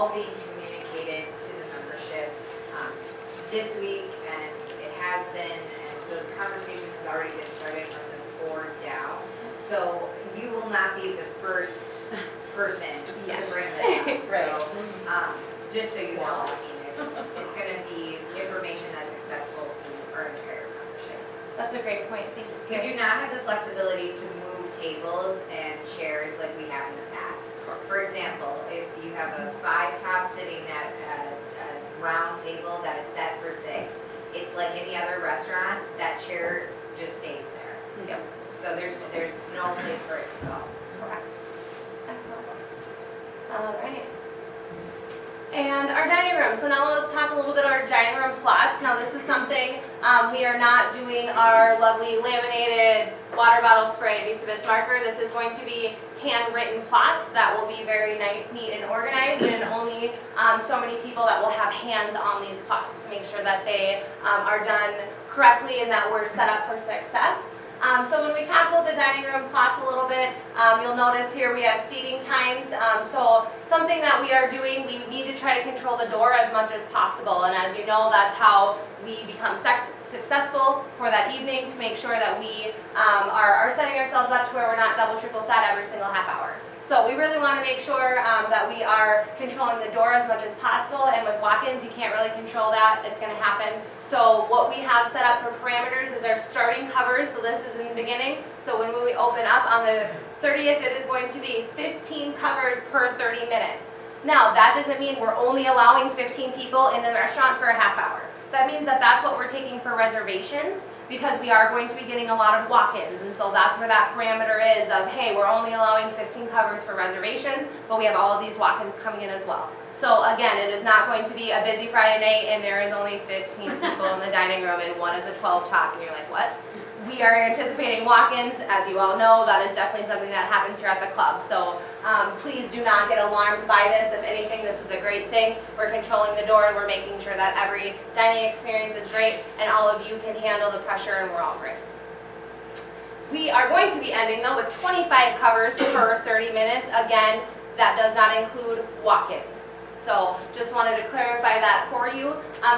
all being communicated to the membership this week, and it has been, and so the conversation has already been started from the board down. So you will not be the first person to bring this up. Right. So, just so you know, I mean, it's going to be information that's accessible to our entire membership. That's a great point. Thank you. We do not have the flexibility to move tables and chairs like we have in the past. For example, if you have a 5-top sitting at a round table that is set for 6, it's like any other restaurant, that chair just stays there. Yep. So there's no place for it to go. Correct. Excellent. All right. And our dining room. So now let's talk a little bit about our dining room plots. Now this is something, we are not doing our lovely laminated water bottle spray Vista Bits marker. This is going to be handwritten plots that will be very nice, neat, and organized, and only so many people that will have hands on these plots to make sure that they are done correctly and that we're set up for success. So when we talk about the dining room plots a little bit, you'll notice here we have seating times. So something that we are doing, we need to try to control the door as much as possible. And as you know, that's how we become successful for that evening, to make sure that we are setting ourselves up to where we're not double, triple set every single half hour. So we really want to make sure that we are controlling the door as much as possible, and with walk-ins you can't really control that, it's going to happen. So what we have set up for parameters is our starting covers, so this is in the beginning. So when we open up on the 30th, it is going to be 15 covers per 30 minutes. Now that doesn't mean we're only allowing 15 people in the restaurant for a half hour. That means that that's what we're taking for reservations, because we are going to be getting a lot of walk-ins, and so that's where that parameter is of, hey, we're only allowing 15 covers for reservations, but we have all of these walk-ins coming in as well. So again, it is not going to be a busy Friday night and there is only 15 people in the dining room and one is a 12 top, and you're like, what? We are anticipating walk-ins. As you all know, that is definitely something that happens here at the club. So please do not get alarmed by this. If anything, this is a great thing. We're controlling the door and we're making sure that every dining experience is great and all of you can handle the pressure and we're all great. We are going to be ending though with 25 covers per 30 minutes. Again, that does not include walk-ins. So just wanted to clarify that for you.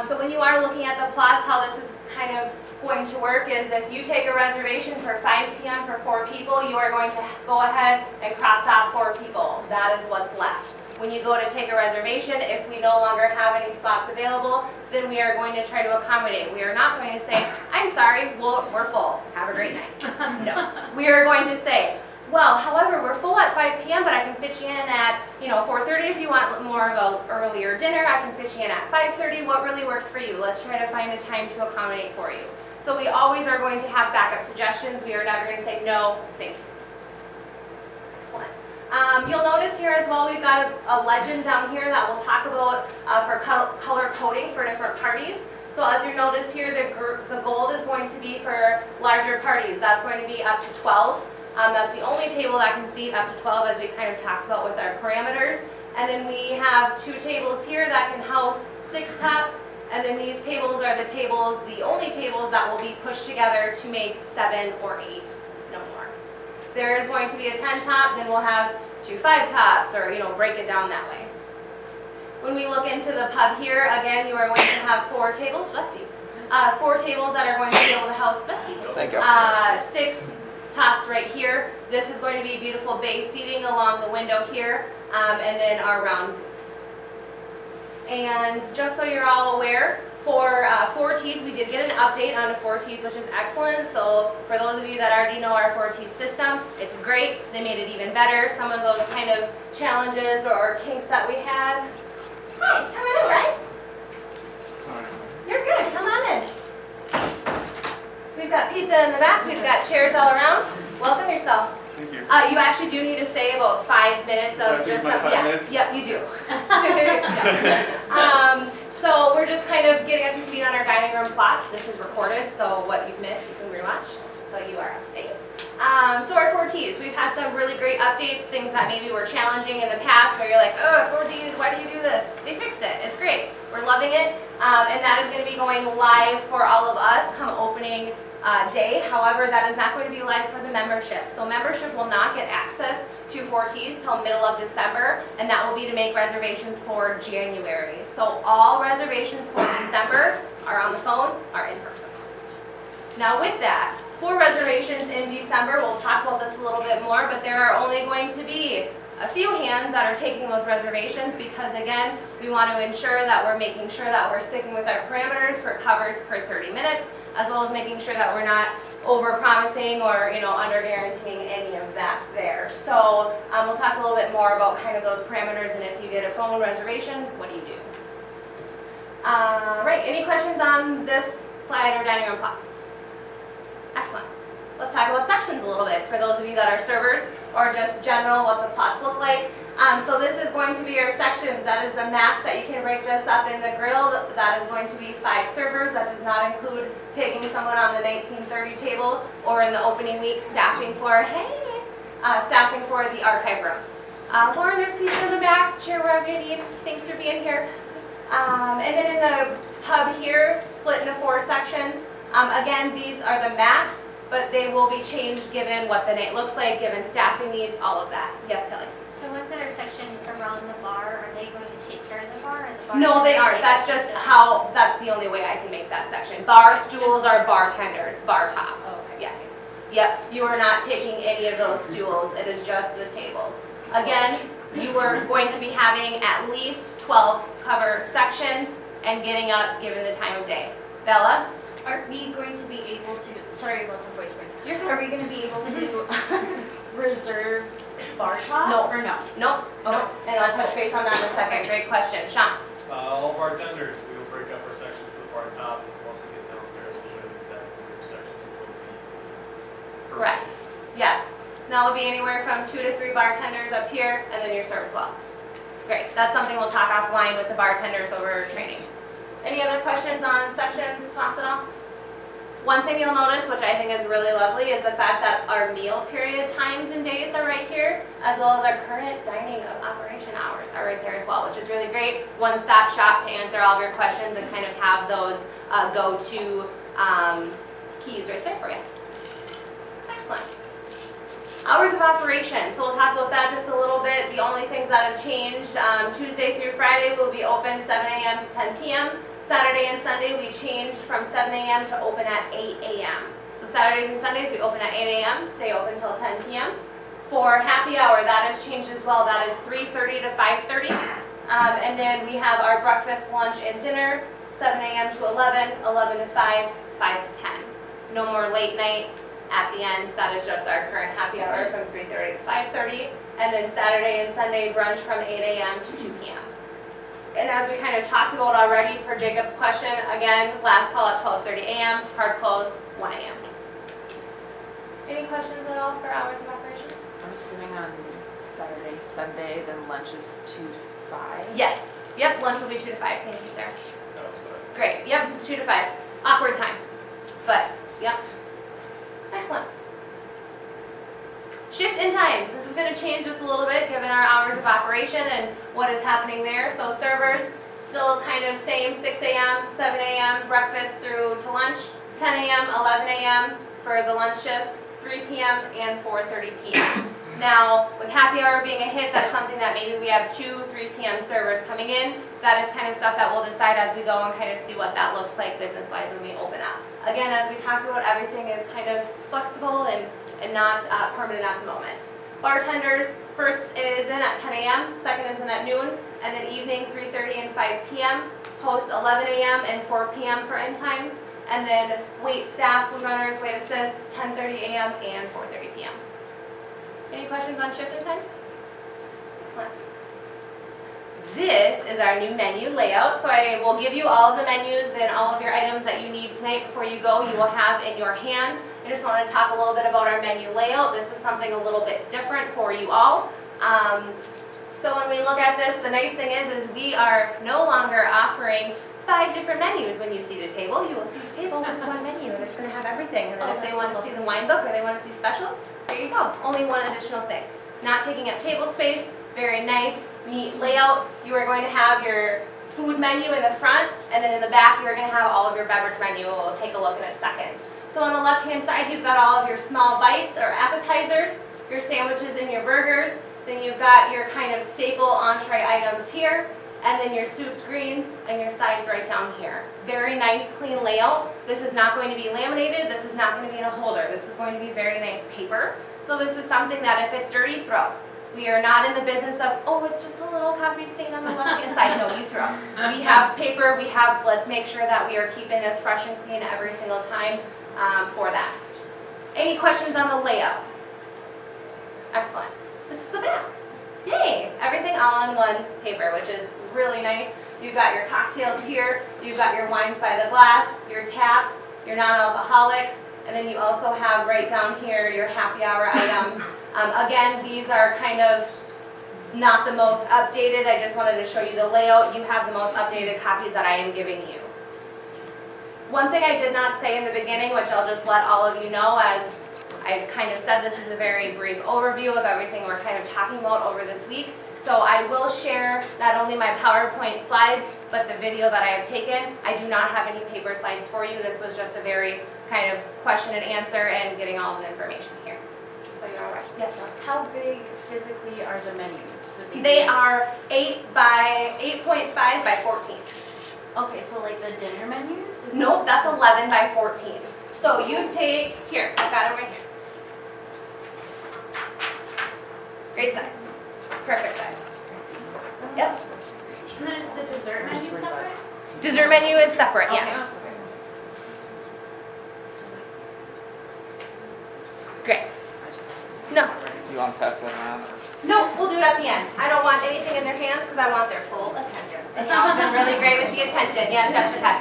So when you are looking at the plots, how this is kind of going to work is if you take a reservation for 5 p.m. for 4 people, you are going to go ahead and cross off 4 people. That is what's left. When you go to take a reservation, if we no longer have any spots available, then we are going to try to accommodate. We are not going to say, I'm sorry, we're full. Have a great night. No. We are going to say, well, however, we're full at 5 p.m., but I can fit you in at, 4:30 if you want more of an earlier dinner. I can fit you in at 5:30. What really works for you? Let's try to find a time to accommodate for you. So we always are going to have backup suggestions. We are never going to say, no, thank you. Excellent. You'll notice here as well, we've got a legend down here that we'll talk about for color coding for different parties. So as you notice here, the gold is going to be for larger parties. That's going to be up to 12. That's the only table that can seat up to 12, as we kind of talked about with our parameters. And then we have 2 tables here that can house 6 tops. And then these tables are the only tables that will be pushed together to make 7 or 8, no more. There is going to be a 10 top, then we'll have 2 5 tops, or break it down that way. When we look into the pub here, again, you are going to have 4 tables, bless you. 4 tables that are going to be able to house, bless you. Thank you. 6 tops right here. This is going to be beautiful bay seating along the window here, and then our round booths. And just so you're all aware, for 4Ts, we did get an update on the 4Ts, which is excellent. So for those of you that already know our 4T system, it's great. They made it even better. Some of those kind of challenges or kinks that we had. Hi, come on in, Ryan. Sorry. You're good, come on in. We've got pizza in the back, we've got chairs all around. Welcome yourself. Thank you. You actually do need to stay about 5 minutes of Do I just take my 5 minutes? Yep, you do. So we're just kind of getting up to speed on our dining room plots. This is recorded, so what you've missed you can rewatch, so you are up to date. So our 4Ts, we've had some really great updates, things that maybe were challenging in the past where you're like, oh, 4Ts, why do you do this? They fixed it, it's great. We're loving it, and that is going to be going live for all of us come opening day. However, that is not going to be live for the membership. So membership will not get access to 4Ts till middle of December, and that will be to make reservations for January. So all reservations for December are on the phone, are in person. Now with that, for reservations in December, we'll talk about this a little bit more, but there are only going to be a few hands that are taking those reservations because again, we want to ensure that we're making sure that we're sticking with our parameters for covers per 30 minutes, as well as making sure that we're not over-promising or under-guaranteeing any of that there. So we'll talk a little bit more about kind of those parameters, and if you get a phone reservation, what do you do? Right, any questions on this slide or dining room plot? Excellent. Let's talk about sections a little bit for those of you that are servers or just general what the plots look like. So this is going to be your sections. That is the max that you can break this up in the grill. That is going to be 5 servers. That does not include taking someone on the 1930 table or in the opening week staffing for, staffing for the archive room. Lauren, there's pizza in the back. Chair wherever you need. Thanks for being here. And then in the pub here, split into 4 sections. Again, these are the max, but they will be changed given what the night looks like, given staffing needs, all of that. Yes, Kelly? The ones that are sectioned around the bar, are they going to take care of the bar? Or the bar No, they aren't. That's just how, that's the only way I can make that section. Bar stools are bartenders, bar top. Oh, okay. Yes. Yep, you are not taking any of those stools. It is just the tables. Again, you are going to be having at least 12 cover sections and getting up given the time of day. Bella? Are we going to be able to, sorry about the voice break, You're are we going to be able to reserve bar top? No. Or no? Nope, nope. And I'll touch base on that in a second. Great question. Sean? All bartenders, we will break up our sections for the bar top, and once we get downstairs, we'll show you exactly which sections will be. Correct. Yes. Now it'll be anywhere from 2 to 3 bartenders up here, and then your serve as well. Great. That's something we'll talk offline with the bartenders over training. Any other questions on sections, plots at all? One thing you'll notice, which I think is really lovely, is the fact that our meal period times and days are right here, as well as our current dining operation hours are right there as well, which is really great. One-stop shop to answer all of your questions and kind of have those go-to keys right there for you. Excellent. Hours of operation, so we'll talk about that just a little bit. The only things that have changed, Tuesday through Friday will be open 7 a.m. to 10 p.m. Saturday and Sunday we changed from 7 a.m. to open at 8 a.m. So Saturdays and Sundays we open at 8 a.m., stay open till 10 p.m. For happy hour, that has changed as well. That is 3:30 to 5:30. And then we have our breakfast, lunch, and dinner, 7 a.m. to 11, 11 to 5, 5 to 10. No more late night at the end. That is just our current happy hour from 3:30 to 5:30. And then Saturday and Sunday brunch from 8 a.m. to 2 p.m. And as we kind of talked about already per Jacob's question, again, last call at 12:30 a.m., hard close 1 a.m. Any questions at all for hours of operations? I'm assuming on Saturday, Sunday, then lunch is 2 to 5? Yes. Yep, lunch will be 2 to 5. Thank you, Sarah. That was good. Great. Yep, 2 to 5. Awkward time. But, yep. Excellent. Shift in times. This is going to change just a little bit given our hours of operation and what is happening there. So servers, still kind of same, 6 a.m., 7 a.m., breakfast through to lunch, 10 a.m., 11 a.m. for the lunch shifts, 3 p.m. and 4:30 p.m. Now, with happy hour being a hit, that's something that maybe we have 2, 3 p.m. servers coming in. That is kind of stuff that we'll decide as we go and kind of see what that looks like business-wise when we open up. Again, as we talked about, everything is kind of flexible and not permanent at the moment. Bartenders, first is in at 10 a.m., second is in at noon, and then evening 3:30 and 5 p.m., hosts 11 a.m. and 4 p.m. for end times, and then wait staff, food runners, wait assist, 10:30 a.m. and 4:30 p.m. Any questions on shift and times? Excellent. This is our new menu layout, so I will give you all of the menus and all of your items that you need tonight before you go. You will have in your hands. I just want to talk a little bit about our menu layout. This is something a little bit different for you all. So when we look at this, the nice thing is we are no longer offering 5 different menus. When you see the table, you will see the table with one menu, and it's going to have everything. And then if they want to see the wine book or they want to see specials, there you go. Only one additional thing. Not taking up table space. Very nice, neat layout. You are going to have your food menu in the front, and then in the back you are going to have all of your beverage menu. We'll take a look in a second. So on the left-hand side, you've got all of your small bites or appetizers, your sandwiches and your burgers. Then you've got your kind of staple entree items here, and then your soups, greens, and your sides right down here. Very nice, clean layout. This is not going to be laminated. This is not going to be in a holder. This is going to be very nice paper. So this is something that if it's dirty, throw. We are not in the business of, oh, it's just a little coffee stain on the left-hand side. No, you throw. We have paper. Let's make sure that we are keeping this fresh and clean every single time for that. Any questions on the layout? Excellent. This is the back. Yay! Everything all in one paper, which is really nice. You've got your cocktails here, you've got your wines by the glass, your taps, your non-alcoholics, and then you also have right down here your happy hour items. Again, these are kind of not the most updated. I just wanted to show you the layout. You have the most updated copies that I am giving you. One thing I did not say in the beginning, which I'll just let all of you know, as I've kind of said, this is a very brief overview of everything we're kind of talking about over this week. So I will share not only my PowerPoint slides, but the video that I have taken. I do not have any paper slides for you. This was just a very kind of question and answer and getting all of the information here. Just so you're all right. Yes, ma'am. How big physically are the menus? They are 8.5 by 14. Okay, so like the dinner menus? Nope, that's 11 by 14. So you take, here, I've got it right here. Great size. Perfect size. Yep. And then is the dessert menu separate? Dessert menu is separate, Okay. yes. Great. No. You want to pass that around? No, we'll do it at the end. I don't want anything in their hands because I want their full attention. And y'all have been really great with the attention. Yes, Jessica.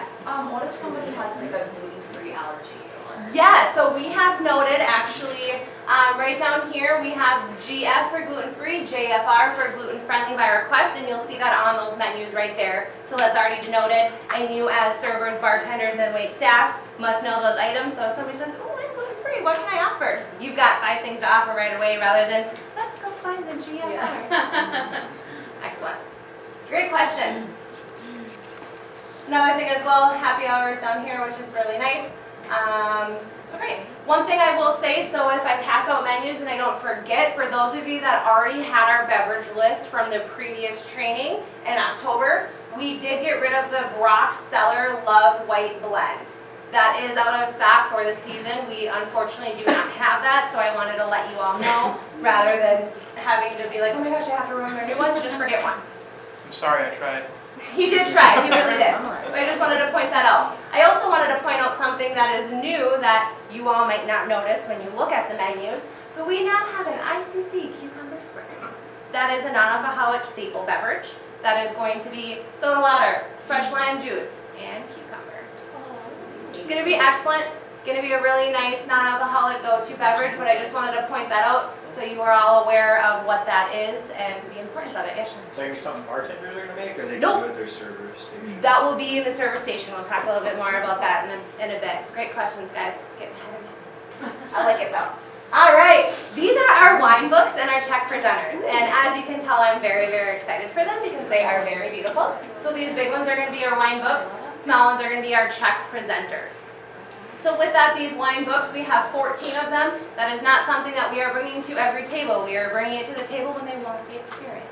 What if somebody has like a gluten-free allergy or? Yeah, so we have noted actually, right down here, we have GF for gluten-free, JFR for gluten-friendly by request, and you'll see that on those menus right there. So that's already denoted, and you as servers, bartenders, and wait staff must know those items. So if somebody says, oh, I'm gluten-free, what can I offer? You've got 5 things to offer right away rather than, let's go find the GFRs. Excellent. Great questions. Another thing as well, happy hours down here, which is really nice. Okay, one thing I will say, so if I pass out menus and I don't forget, for those of you that already had our beverage list from the previous training in October, we did get rid of the Brock Cellar Love White Blend. That is out of stock for the season. We unfortunately do not have that, so I wanted to let you all know, rather than having to be like, oh my gosh, I have to remember a new one, just forget one. I'm sorry, I tried. He did try, he really did. But I just wanted to point that out. I also wanted to point out something that is new that you all might not notice when you look at the menus, but we now have an ICC cucumber spritz. That is a non-alcoholic staple beverage. That is going to be soda water, fresh lime juice, and cucumber. It's going to be excellent. Going to be a really nice non-alcoholic go-to beverage, but I just wanted to point that out so you are all aware of what that is and the importance of it. Yes, Sean? So maybe something bartenders are gonna make, or they Nope. do at their server station? That will be in the service station. We'll talk a little bit more about that in a bit. Great questions, guys. Getting ahead of me. I like it though. All right, these are our wine books and our check presenters. And as you can tell, I'm very, very excited for them because they are very beautiful. So these big ones are going to be our wine books. Small ones are going to be our check presenters. So with that, these wine books, we have 14 of them. That is not something that we are bringing to every table. We are bringing it to the table when they want the experience.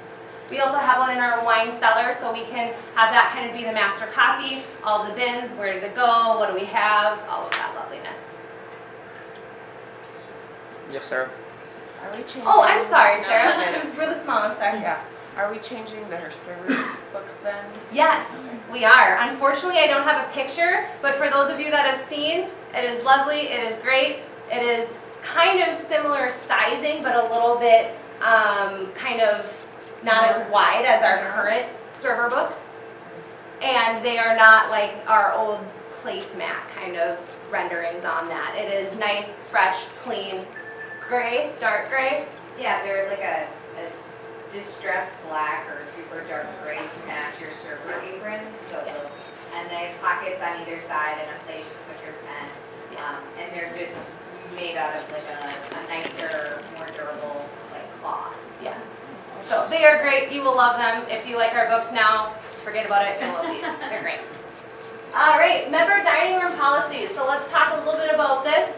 We also have one in our wine cellar, so we can have that kind of be the master copy, all the bins, where does it go, what do we have, all of that loveliness. Yes, sir. Are we changing? Oh, I'm sorry, No, Sarah. you're It good. was really small, I'm sorry. Yeah. Are we changing the server books then? Yes, we are. Unfortunately, I don't have a picture, but for those of you that have seen, it is lovely, it is great. It is kind of similar sizing, but a little bit kind of not as wide as our current server books. And they are not like our old placemat kind of renderings on that. It is nice, fresh, clean, gray, dark gray. Yeah, they're like a distressed black or super dark gray to match your server aprons. So Yes. those, and they have pockets on either side and a place to put your pen. Yes. And they're just made out of like a nicer, more durable like cloth. Yes. So they are great. You will love them. If you like our books now, forget about it. You'll love these. They're great. All right, member dining room policies. So let's talk a little bit about this.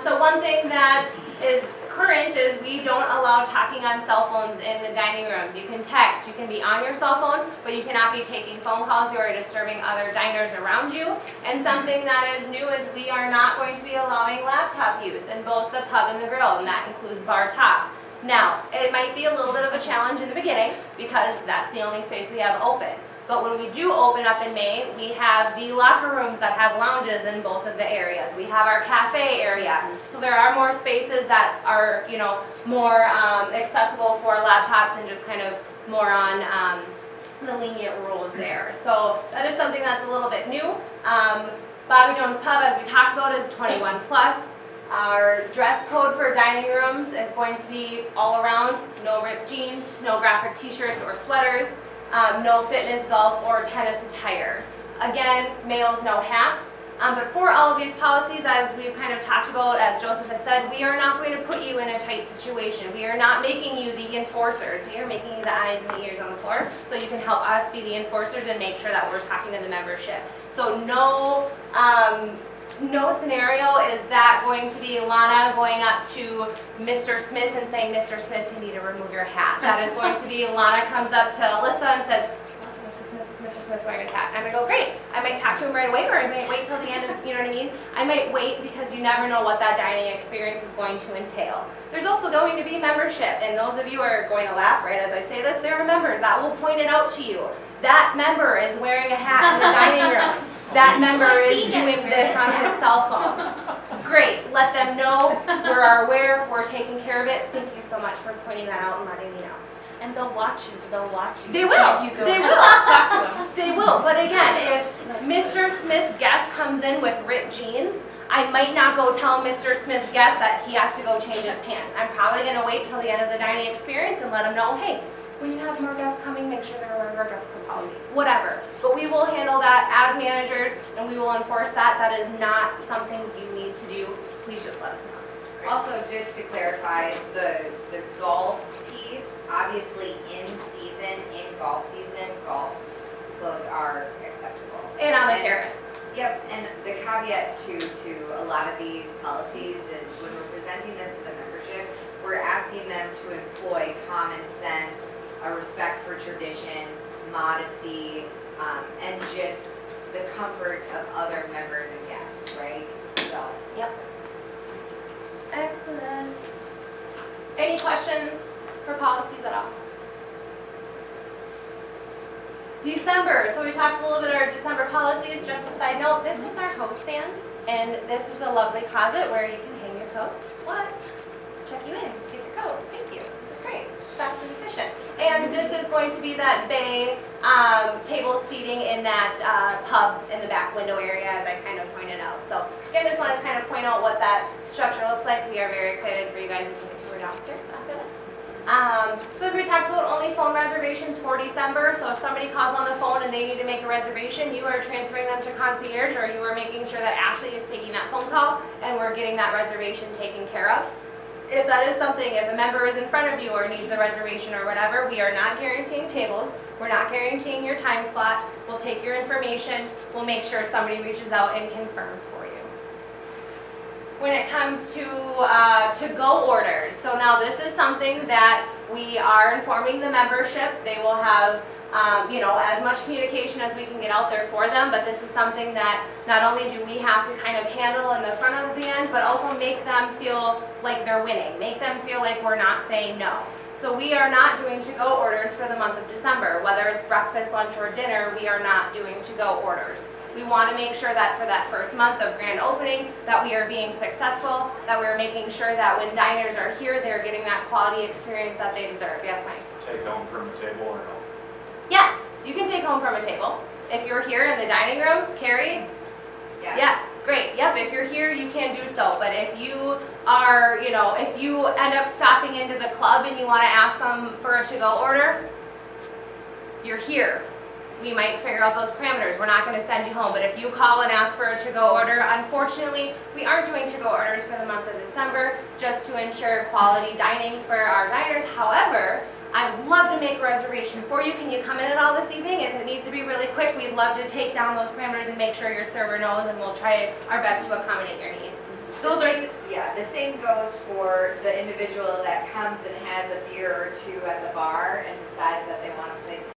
So one thing that is current is we don't allow talking on cell phones in the dining rooms. You can text, you can be on your cell phone, but you cannot be taking phone calls. You are disturbing other diners around you. And something that is new is we are not going to be allowing laptop use in both the pub and the grill, and that includes bar top. Now, it might be a little bit of a challenge in the beginning because that's the only space we have open. But when we do open up in May, we have the locker rooms that have lounges in both of the areas. We have our cafe area. So there are more spaces that are, you know, more accessible for laptops and just kind of more on the lenient rules there. So that is something that's a little bit new. Bobby Jones Pub, as we talked about, is 21 plus. Our dress code for dining rooms is going to be all around, no ripped jeans, no graphic t-shirts or sweaters. No fitness, golf, or tennis attire. Again, males, no hats. But for all of these policies, as we've kind of talked about, as Joseph had said, we are not going to put you in a tight situation. We are not making you the enforcers. We are making you the eyes and the ears on the floor, so you can help us be the enforcers and make sure that we're talking to the membership. So no scenario is that going to be Lana going up to Mr. Smith and saying, Mr. Smith, you need to remove your hat. That is going to be Lana comes up to Alyssa and says, Mr. Smith's wearing his hat. I'm going to go, great. I might talk to him right away, or I might wait till the end of, you know what I mean? I might wait because you never know what that dining experience is going to entail. There's also going to be membership, and those of you are going to laugh, right, as I say this, there are members that will point it out to you. That member is wearing a hat in the dining room. That member is doing this on his cell phone. Great, let them know, we're aware, we're taking care of it. Thank you so much for pointing that out and letting me know. And they'll watch you. They to see will. if you go They will. talk to them. They will. But again, if Mr. Smith's guest comes in with ripped jeans, I might not go tell Mr. Smith's guest that he has to go change his pants. I'm probably going to wait till the end of the dining experience and let him know, hey, when you have more guests coming, make sure they're aware of our dress code policy. Whatever. But we will handle that as managers, and we will enforce that. That is not something you need to do. Please just let us know. Also, just to clarify, the golf piece, obviously in season, in golf season, golf clothes are acceptable. And on the terrace. Yep, and the caveat to a lot of these policies is when we're presenting this to the membership, we're asking them to employ common sense, a respect for tradition, modesty, and just the comfort of other members and guests, right? So. Yep. Excellent. Any questions for policies at all? December, so we talked a little bit about our December policies. Just a side note, this is our host stand, and this is a lovely closet where you can hang your coats. What? Check you in, get your coat. Thank you. This is great. Fast and efficient. And this is going to be that bay table seating in that pub in the back window area, as I kind of pointed out. So again, just wanted to kind of point out what that structure looks like. We are very excited for you guys to take a tour downstairs after this. So as we talked about, only phone reservations for December. So if somebody calls on the phone and they need to make a reservation, you are transferring them to concierge, or you are making sure that Ashley is taking that phone call and we're getting that reservation taken care of. If that is something, if a member is in front of you or needs a reservation or whatever, we are not guaranteeing tables. We're not guaranteeing your time slot. We'll take your information. We'll make sure somebody reaches out and confirms for you. When it comes to-go orders, so now this is something that we are informing the membership. They will have as much communication as we can get out there for them, but this is something that not only do we have to kind of handle in the front of the end, but also make them feel like they're winning, make them feel like we're not saying no. So we are not doing to-go orders for the month of December. Whether it's breakfast, lunch, or dinner, we are not doing to-go orders. We want to make sure that for that first month of grand opening, that we are being successful, that we're making sure that when diners are here, they're getting that quality experience that they deserve. Yes, Mike? Take home from the table or no? Yes, you can take home from a table. If you're here in the dining room, Carrie? Yes, great. Yep, if you're here, you can do so. But if you are, if you end up stopping into the club and you want to ask them for a to-go order, you're here. We might figure out those parameters. We're not going to send you home. But if you call and ask for a to-go order, unfortunately, we aren't doing to-go orders for the month of December, just to ensure quality dining for our diners. However, I would love to make a reservation for you. Can you come in at all this evening? If it needs to be really quick, we'd love to take down those parameters and make sure your server knows, and we'll try our best to accommodate your needs. Those The are same- Yeah, the same goes for the individual that comes and has a beer or two at the bar and decides that they want to place